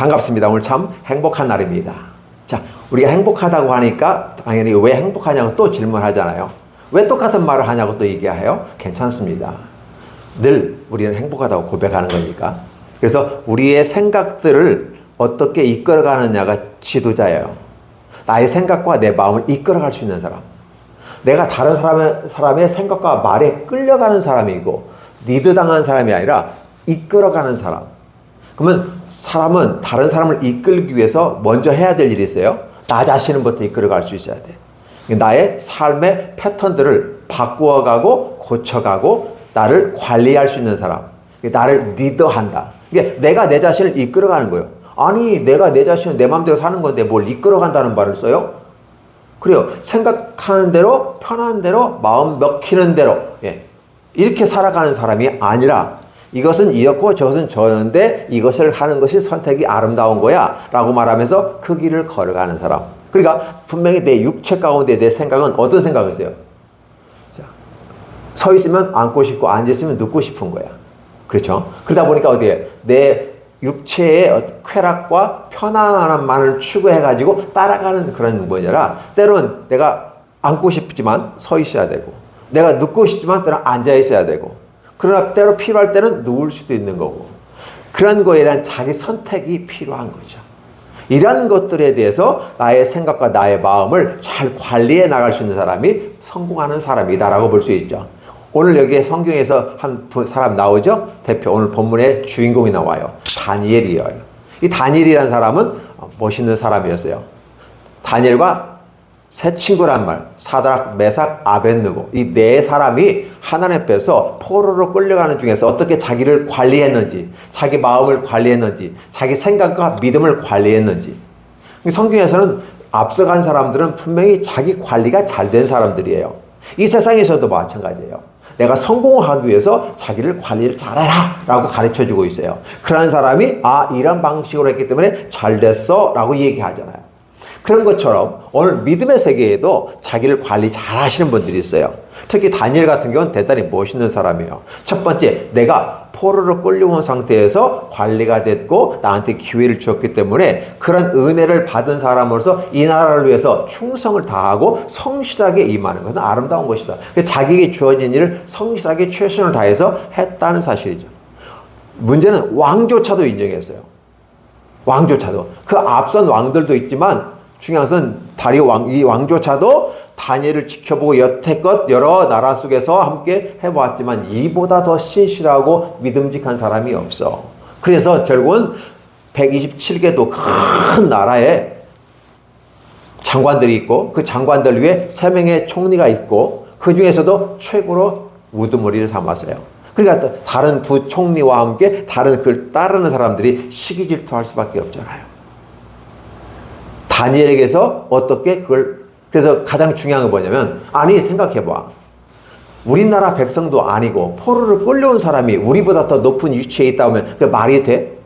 반갑습니다. 오늘 참 행복한 날입니다. 자, 우리가 행복하다고 하니까 당연히 왜 행복하냐고 또 질문하잖아요. 왜 똑같은 말을 하냐고 또 얘기해요. 괜찮습니다. 늘 우리는 행복하다고 고백하는 거니까. 그래서 우리의 생각들을 어떻게 이끌어가느냐가 지도자예요. 나의 생각과 내 마음을 이끌어갈 수 있는 사람. 내가 다른 사람의 생각과 말에 끌려가는 사람이고 리드당하는 사람이 아니라 이끌어가는 사람. 그러면 사람은 다른 사람을 이끌기 위해서 먼저 해야 될 일이 있어요. 나 자신부터 이끌어갈 수 있어야 돼. 나의 삶의 패턴들을 바꾸어가고 고쳐가고 나를 관리할 수 있는 사람. 나를 리더한다. 이게 내가 내 자신을 이끌어가는 거예요. 아니 내가 내 자신을 내 마음대로 사는 건데 뭘 이끌어간다는 말을 써요? 그래요. 생각하는 대로 편한 대로 마음 먹히는 대로 이렇게 살아가는 사람이 아니라 이것은 이렇고 저것은 저였는데 이것을 하는 것이 선택이 아름다운 거야 라고 말하면서 그 길을 걸어가는 사람. 그러니까 분명히 내 육체 가운데 내 생각은 어떤 생각이세요? 자, 서 있으면 앉고 싶고 앉아 있으면 눕고 싶은 거야. 그렇죠? 그러다 보니까 어디에 내 육체의 쾌락과 편안함만을 추구해가지고 따라가는 그런 뭐냐라 때로는 내가 앉고 싶지만 서 있어야 되고 내가 눕고 싶지만 때로는 앉아 있어야 되고 그러나 때로 필요할 때는 누울 수도 있는 거고 그런 거에 대한 자기 선택이 필요한 거죠. 이런 것들에 대해서 나의 생각과 나의 마음을 잘 관리해 나갈 수 있는 사람이 성공하는 사람이다라고 볼 수 있죠. 오늘 여기에 성경에서 한 사람 나오죠? 대표 오늘 본문의 주인공이 나와요. 다니엘이에요. 이 다니엘이라는 사람은 멋있는 사람이었어요. 다니엘과 세 친구란 말, 사드락, 메삭, 아벳느고 이 네 사람이 하나님 앞에서 포로로 끌려가는 중에서 어떻게 자기를 관리했는지, 자기 마음을 관리했는지, 자기 생각과 믿음을 관리했는지. 성경에서는 앞서간 사람들은 분명히 자기 관리가 잘 된 사람들이에요. 이 세상에서도 마찬가지예요. 내가 성공하기 위해서 자기를 관리를 잘해라 라고 가르쳐주고 있어요. 그런 사람이 이런 방식으로 했기 때문에 잘 됐어 라고 얘기하잖아요. 그런 것처럼 오늘 믿음의 세계에도 자기를 관리 잘 하시는 분들이 있어요. 특히 다니엘 같은 경우는 대단히 멋있는 사람이에요. 첫 번째, 내가 포로로 끌려온 상태에서 관리가 됐고 나한테 기회를 주었기 때문에 그런 은혜를 받은 사람으로서 이 나라를 위해서 충성을 다하고 성실하게 임하는 것은 아름다운 것이다. 자기에게 주어진 일을 성실하게 최선을 다해서 했다는 사실이죠. 문제는 왕조차도 인정했어요. 왕조차도. 그 앞선 왕들도 있지만 중요한 것은 다리오 왕, 이 왕조차도 다니엘을 지켜보고 여태껏 여러 나라 속에서 함께 해보았지만 이보다 더 신실하고 믿음직한 사람이 없어. 그래서 결국은 127개도 큰 나라에 장관들이 있고 그 장관들 위에 3명의 총리가 있고 그 중에서도 최고로 우두머리를 삼았어요. 그러니까 다른 두 총리와 함께 다른 그걸 따르는 사람들이 시기 질투할 수밖에 없잖아요. 다니엘에게서 어떻게 그걸 그래서 가장 중요한 건 뭐냐면 생각해봐. 우리나라 백성도 아니고 포로를 끌려온 사람이 우리보다 더 높은 위치에 있다 보면 말이 돼?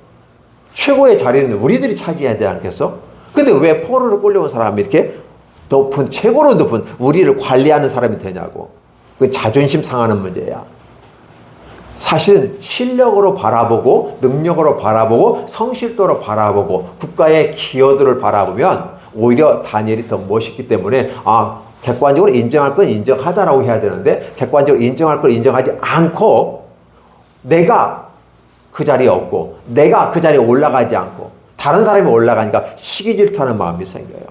최고의 자리는 우리들이 차지해야 되지 않겠어? 근데 왜 포로를 끌려온 사람이 이렇게 높은 최고로 높은 우리를 관리하는 사람이 되냐고. 그 자존심 상하는 문제야. 사실은 실력으로 바라보고 능력으로 바라보고 성실도로 바라보고 국가의 기여도를 바라보면 오히려 다니엘이 더 멋있기 때문에 객관적으로 인정할 건 인정하자라고 해야 되는데 객관적으로 인정할 걸 인정하지 않고 내가 그 자리에 없고 내가 그 자리에 올라가지 않고 다른 사람이 올라가니까 시기 질투하는 마음이 생겨요.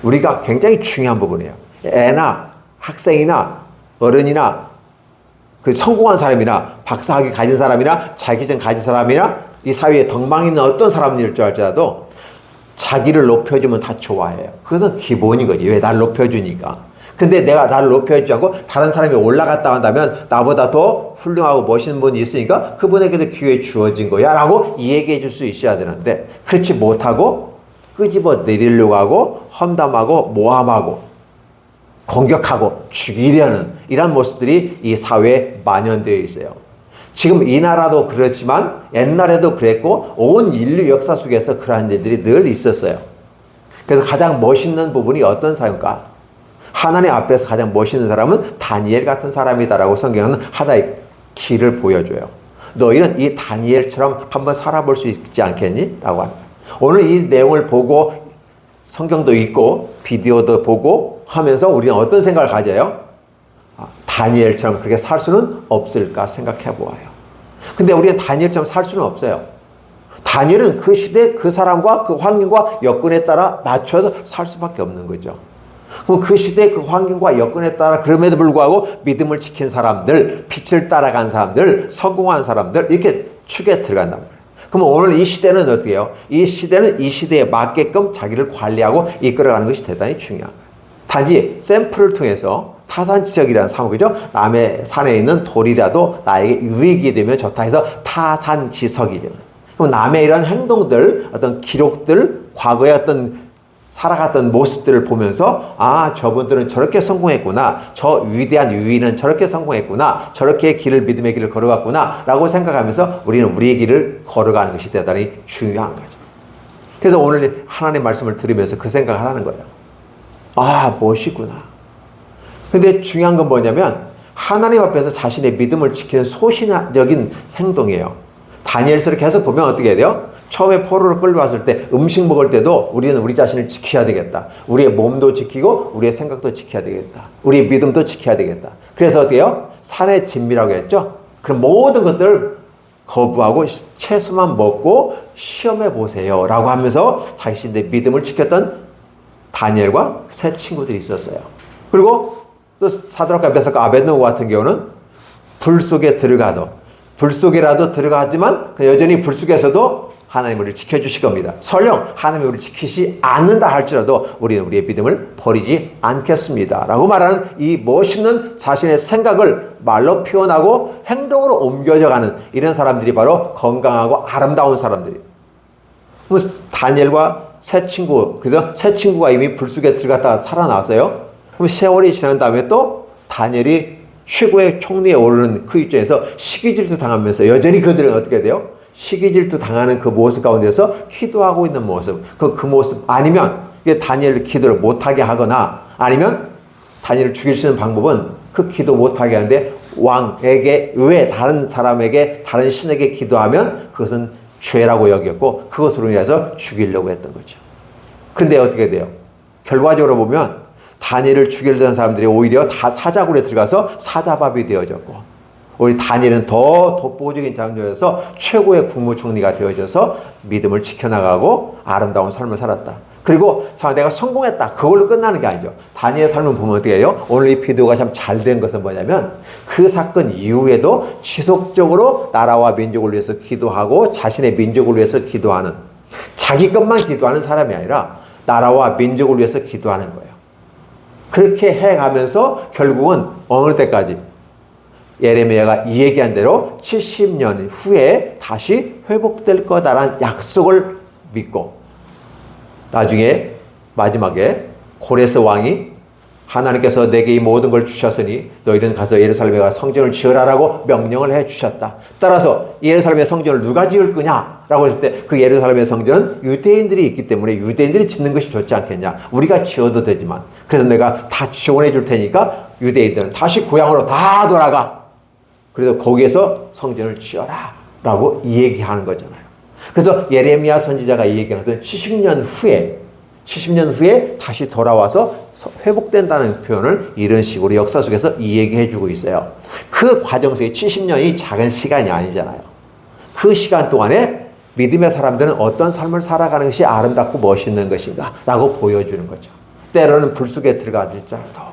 우리가 굉장히 중요한 부분이에요. 애나 학생이나 어른이나 그 성공한 사람이나 박사학위 가진 사람이나 자격증 가진 사람이나 이 사회에 덕망 있는 어떤 사람일 줄 알지라도 자기를 높여주면 다 좋아해요. 그것은 기본인 거지. 왜? 나를 높여주니까. 근데 내가 나를 높여주지 않고 다른 사람이 올라갔다 한다면 나보다 더 훌륭하고 멋있는 분이 있으니까 그분에게도 기회 주어진 거야 라고 이야기해 줄 수 있어야 되는데 그렇지 못하고 끄집어 내리려고 하고 험담하고 모함하고 공격하고 죽이려는 이런 모습들이 이 사회에 만연되어 있어요. 지금 이 나라도 그렇지만 옛날에도 그랬고 온 인류 역사 속에서 그러한 일들이 늘 있었어요. 그래서 가장 멋있는 부분이 어떤 사람일까? 하나님 앞에서 가장 멋있는 사람은 다니엘 같은 사람이다라고 성경은 하나의 길을 보여줘요. 너희는 이 다니엘처럼 한번 살아볼 수 있지 않겠니? 라고 합니다. 오늘 이 내용을 보고 성경도 읽고 비디오도 보고 하면서 우리는 어떤 생각을 가져요? 다니엘처럼 그렇게 살 수는 없을까 생각해 보아요. 근데 우리는 다니엘처럼 살 수는 없어요. 다니엘은 그 시대 그 사람과 그 환경과 여건에 따라 맞춰서 살 수밖에 없는 거죠. 그럼 그 시대 그 환경과 여건에 따라 그럼에도 불구하고 믿음을 지킨 사람들, 빛을 따라간 사람들, 성공한 사람들 이렇게 축에 들어간단 말이에요. 그럼 오늘 이 시대는 어떻게 해요? 이 시대는 이 시대에 맞게끔 자기를 관리하고 이끌어가는 것이 대단히 중요한 거예요. 단지 샘플을 통해서 타산지석이라는 사목이죠. 남의 산에 있는 돌이라도 나에게 유익이 되면 좋다 해서 타산지석이죠. 그럼 남의 이런 행동들, 어떤 기록들, 과거의 어떤 살아갔던 모습들을 보면서 저분들은 저렇게 성공했구나. 저 위대한 유인은 저렇게 성공했구나. 저렇게 믿음의 길을 걸어갔구나. 라고 생각하면서 우리는 우리의 길을 걸어가는 것이 대단히 중요한 거죠. 그래서 오늘 하나님의 말씀을 들으면서 그 생각을 하는 거예요. 멋있구나. 근데 중요한 건 뭐냐면 하나님 앞에서 자신의 믿음을 지키는 소신적인 행동이에요. 다니엘서를 계속 보면 어떻게 해야 돼요? 처음에 포로를 끌려왔을 때 음식 먹을 때도 우리는 우리 자신을 지켜야 되겠다. 우리의 몸도 지키고 우리의 생각도 지켜야 되겠다. 우리의 믿음도 지켜야 되겠다. 그래서 어떻게 해요? 산의 진미라고 했죠? 그럼 모든 것들을 거부하고 채소만 먹고 시험해 보세요. 라고 하면서 자신의 믿음을 지켰던 다니엘과 세 친구들이 있었어요. 그리고 또 사드락과 메삭과 아벳느고 같은 경우는 불 속에 들어가도 불 속에라도 들어가지만 여전히 불 속에서도 하나님 우리를 지켜주실 겁니다. 설령 하나님이 우리를 지키지 않는다 할지라도 우리는 우리의 믿음을 버리지 않겠습니다. 라고 말하는 이 멋있는 자신의 생각을 말로 표현하고 행동으로 옮겨져가는 이런 사람들이 바로 건강하고 아름다운 사람들이에요. 다니엘과 세 친구, 그래서 세 친구가 이미 불 속에 들어갔다가 살아났어요. 그럼 세월이 지난 다음에 또 다니엘이 최고의 총리에 오르는 그 입장에서 시기질투 당하면서 여전히 그들은 어떻게 돼요? 시기질투 당하는 그 모습 가운데서 기도하고 있는 모습, 그 모습 아니면 다니엘을 기도를 못하게 하거나 아니면 다니엘을 죽일 수 있는 방법은 그 기도 못하게 하는데 왕에게 왜 다른 사람에게 다른 신에게 기도하면 그것은 죄라고 여겼고 그것으로 인해서 죽이려고 했던 거죠. 그런데 어떻게 돼요? 결과적으로 보면 다니엘을 죽이려던 사람들이 오히려 다 사자굴에 들어가서 사자밥이 되어졌고 우리 다니엘은 더 독보적인 장로여서 최고의 국무총리가 되어져서 믿음을 지켜나가고 아름다운 삶을 살았다. 그리고 내가 성공했다. 그걸로 끝나는 게 아니죠. 다니엘의 삶을 보면 어떻게 해요? 오늘 이 비디오가 참 잘 된 것은 뭐냐면 그 사건 이후에도 지속적으로 나라와 민족을 위해서 기도하고 자신의 민족을 위해서 기도하는 자기 것만 기도하는 사람이 아니라 나라와 민족을 위해서 기도하는 거예요. 그렇게 해가면서 결국은 어느 때까지 예레미야가 이 얘기한 대로 70년 후에 다시 회복될 거다라는 약속을 믿고 나중에 마지막에 고레스 왕이 하나님께서 내게 이 모든 걸 주셨으니 너희는 가서 예루살렘에 가서 성전을 지으라라고 명령을 해 주셨다. 따라서 예루살렘의 성전을 누가 지을 거냐라고 했을 때 그 예루살렘의 성전은 유대인들이 있기 때문에 유대인들이 짓는 것이 좋지 않겠냐. 우리가 지어도 되지만 그래서 내가 다 지원해 줄 테니까 유대인들은 다시 고향으로 다 돌아가. 그래서 거기에서 성전을 지어라 라고 이 얘기하는 거잖아요. 그래서 예레미야 선지자가 이 얘기하는 것은 70년 후에 다시 돌아와서 회복된다는 표현을 이런 식으로 역사 속에서 이 얘기해 주고 있어요. 그 과정 속에 70년이 작은 시간이 아니잖아요. 그 시간 동안에 믿음의 사람들은 어떤 삶을 살아가는 것이 아름답고 멋있는 것인가 라고 보여주는 거죠. 때로는 불 속에 들어갈지라도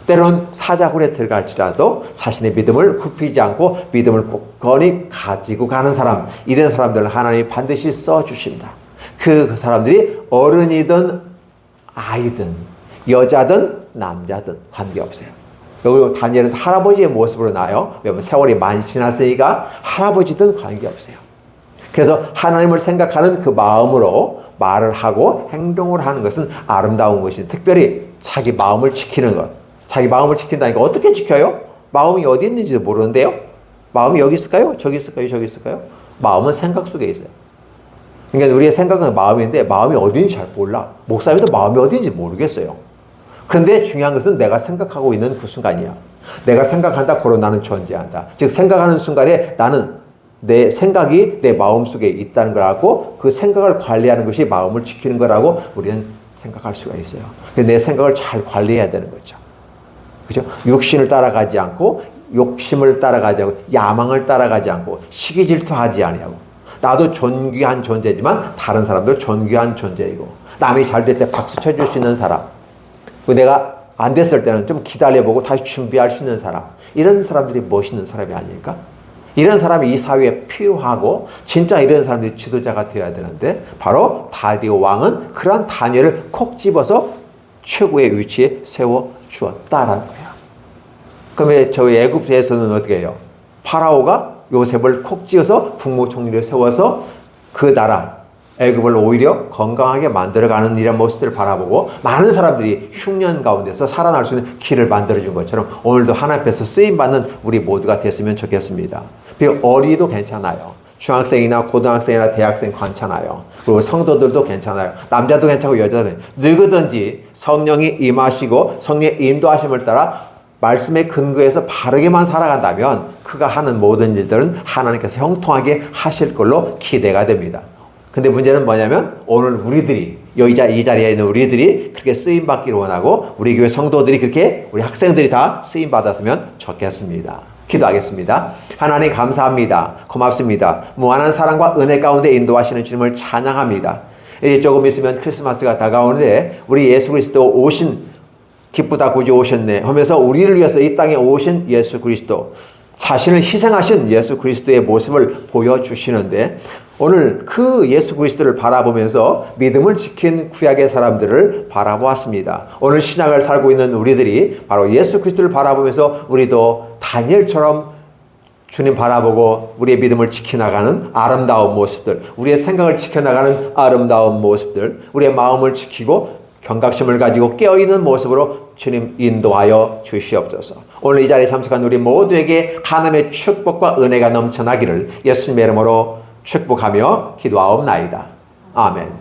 때로는 사자굴에 들어갈지라도 자신의 믿음을 굽히지 않고 믿음을 굳건히 가지고 가는 사람, 이런 사람들은 하나님이 반드시 써주십니다. 그 사람들이 어른이든 아이든 여자든 남자든 관계없어요. 여기 다니엘은 할아버지의 모습으로 나요. 왜냐하면 세월이 많이 지났으니까 할아버지든 관계없어요. 그래서 하나님을 생각하는 그 마음으로 말을 하고 행동을 하는 것은 아름다운 것이 특별히 자기 마음을 지키는 것. 자기 마음을 지킨다니까 어떻게 지켜요? 마음이 어디 있는지도 모르는데요. 마음이 여기 있을까요? 저기 있을까요? 저기 있을까요? 마음은 생각 속에 있어요. 그러니까 우리의 생각은 마음인데 마음이 어디인지 잘 몰라. 목사님도 마음이 어디인지 모르겠어요. 그런데 중요한 것은 내가 생각하고 있는 그 순간이야. 내가 생각한다, 고로 나는 존재한다. 즉 생각하는 순간에 나는 내 생각이 내 마음속에 있다는 거라고, 그 생각을 관리하는 것이 마음을 지키는 거라고 우리는 생각할 수가 있어요. 내 생각을 잘 관리해야 되는 거죠. 그죠? 육신을 따라가지 않고, 욕심을 따라가지 않고, 야망을 따라가지 않고, 시기 질투하지 아니하고. 나도 존귀한 존재지만 다른 사람도 존귀한 존재이고, 남이 잘 될 때 박수 쳐줄 수 있는 사람, 내가 안 됐을 때는 좀 기다려보고 다시 준비할 수 있는 사람, 이런 사람들이 멋있는 사람이 아닐까? 이런 사람이 이 사회에 필요하고, 진짜 이런 사람들이 지도자가 되어야 되는데, 바로 다리오 왕은 그러한 다니엘을 콕 집어서 최고의 위치에 세워주었다라는 거예요. 그러면 저희 애굽에서는 어떻게 해요? 파라오가 요셉을 콕 찌어서 국무총리를 세워서 그 나라 애굽을 오히려 건강하게 만들어가는 이런 모습들을 바라보고, 많은 사람들이 흉년 가운데서 살아날 수 있는 길을 만들어준 것처럼 오늘도 하나님 앞에서 쓰임받는 우리 모두가 됐으면 좋겠습니다. 어리도 괜찮아요. 중학생이나 고등학생이나 대학생 괜찮아요. 그리고 성도들도 괜찮아요. 남자도 괜찮고 여자도 괜찮아요. 누구든지 성령이 임하시고 성령의 인도하심을 따라 말씀의 근거에서 바르게만 살아간다면 그가 하는 모든 일들은 하나님께서 형통하게 하실 걸로 기대가 됩니다. 근데 문제는 뭐냐면, 오늘 우리들이, 이 자리에 있는 우리들이 그렇게 쓰임받기를 원하고, 우리 교회 성도들이 그렇게, 우리 학생들이 다 쓰임받았으면 좋겠습니다. 기도하겠습니다. 하나님 감사합니다. 고맙습니다. 무한한 사랑과 은혜 가운데 인도하시는 주님을 찬양합니다. 이제 조금 있으면 크리스마스가 다가오는데, 우리 예수 그리스도 오신, 기쁘다 구주 오셨네 하면서 우리를 위해서 이 땅에 오신 예수 그리스도, 자신을 희생하신 예수 그리스도의 모습을 보여주시는데, 오늘 그 예수 그리스도를 바라보면서 믿음을 지킨 구약의 사람들을 바라보았습니다. 오늘 신약을 살고 있는 우리들이 바로 예수 그리스도를 바라보면서 우리도 다니엘처럼 주님 바라보고 우리의 믿음을 지켜나가는 아름다운 모습들, 우리의 생각을 지켜나가는 아름다운 모습들, 우리의 마음을 지키고 경각심을 가지고 깨어있는 모습으로 주님 인도하여 주시옵소서. 오늘 이 자리에 참석한 우리 모두에게 하나님의 축복과 은혜가 넘쳐나기를 예수님의 이름으로 축복하며 기도하옵나이다. 아멘.